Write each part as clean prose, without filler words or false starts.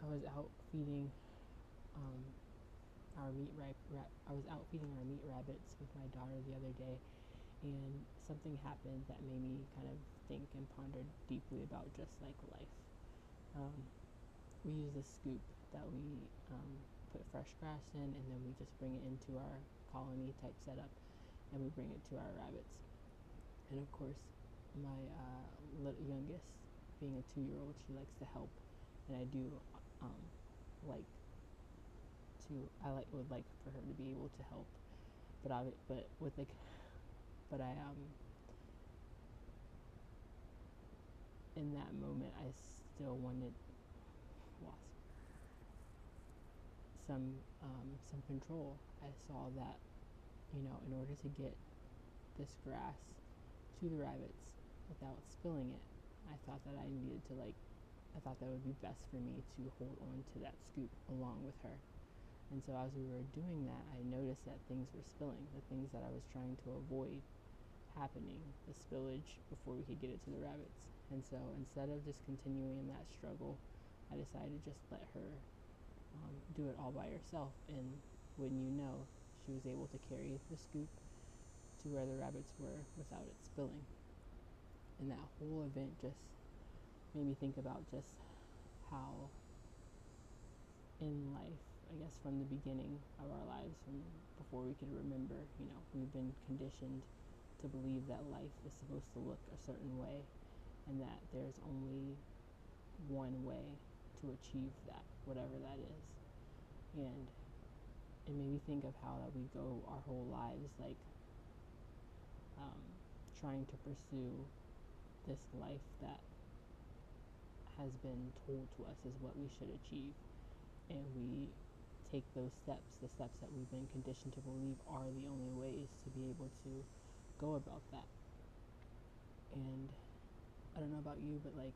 I was out feeding um, I was out feeding our meat rabbits with my daughter the other day, and something happened that made me kind of think and ponder deeply about just like life. Um, we use this scoop that we put fresh grass in, and then we just bring it into our colony type setup, and we bring it to our rabbits. And of course, my youngest, being a 2-year-old, she likes to help, and I do um, like would like for her to be able to help, but with like, but I in that moment I still wanted wasp some control. I saw that, in order to get this grass to the rabbits without spilling it, I thought that I thought that would be best for me to hold on to that scoop along with her. And so as we were doing that, I noticed that things were spilling, the things that I was trying to avoid happening, the spillage before we could get it to the rabbits. And so instead of just continuing in that struggle, I decided to just let her do it all by herself. And wouldn't you know, she was able to carry the scoop to where the rabbits were without it spilling. And that whole event just made me think about just how in life, I guess from the beginning of our lives, from before we could remember, we've been conditioned to believe that life is supposed to look a certain way, and that there's only one way to achieve that, whatever that is. And it made me think of how that we go our whole lives like um, trying to pursue this life that has been told to us is what we should achieve, and we take those steps, the steps that we've been conditioned to believe are the only ways to be able to go about that. And I don't know about you, but like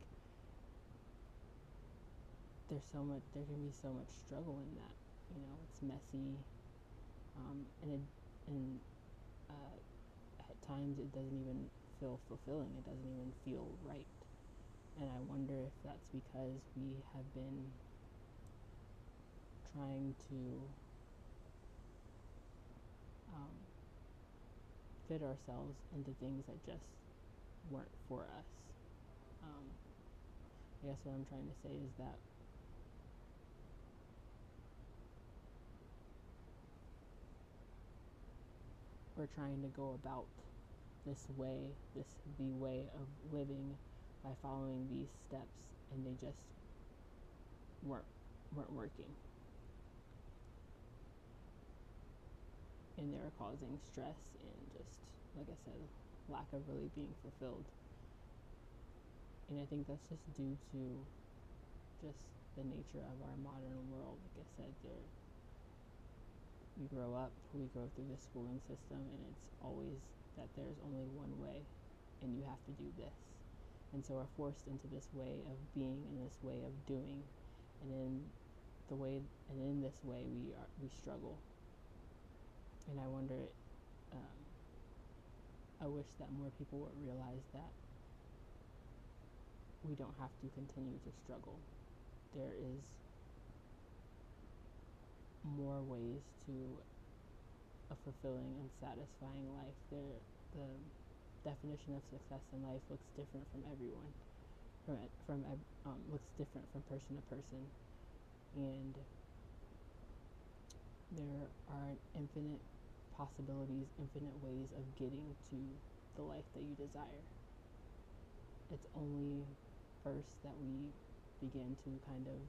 there can be so much struggle in that. It's messy, and at times it doesn't even feel fulfilling. It doesn't even feel right. And I wonder if that's because we have been trying to um, fit ourselves into things that just weren't for us. Um, I guess what I'm trying to say is that we're trying to go about the way of living by following these steps, and they just weren't weren't working, and they were causing stress and just like I said, lack of really being fulfilled. And I think that's just due to just the nature of our modern world. Like I said, we grow through the schooling system, and it's always that there's only one way, and you have to do this. And so we're forced into this way of being and this way of doing, and in this way we struggle. And I wonder, um, I wish that more people would realize that we don't have to continue to struggle. There is more ways to a fulfilling and satisfying life. The definition of success in life looks different from everyone. Looks different from person to person, and there are infinite possibilities, infinite ways of getting to the life that you desire. It's only first that we begin to kind of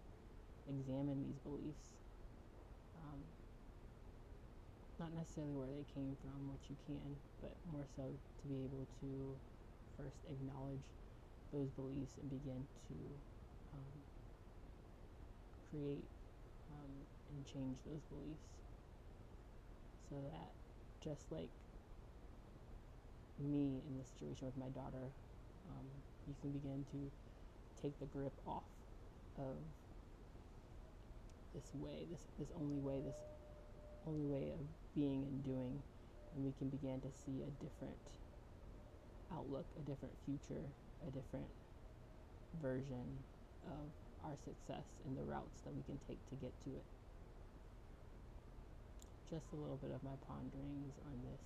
examine these beliefs, um, not necessarily where they came from, which you can, but more so to be able to first acknowledge those beliefs and begin to um, create and change those beliefs, so that just like me in this situation with my daughter, you can begin to take the grip off of this only way of being and doing, and we can begin to see a different outlook, a different future, a different version of our success and the routes that we can take to get to it. Just a little bit of my ponderings on this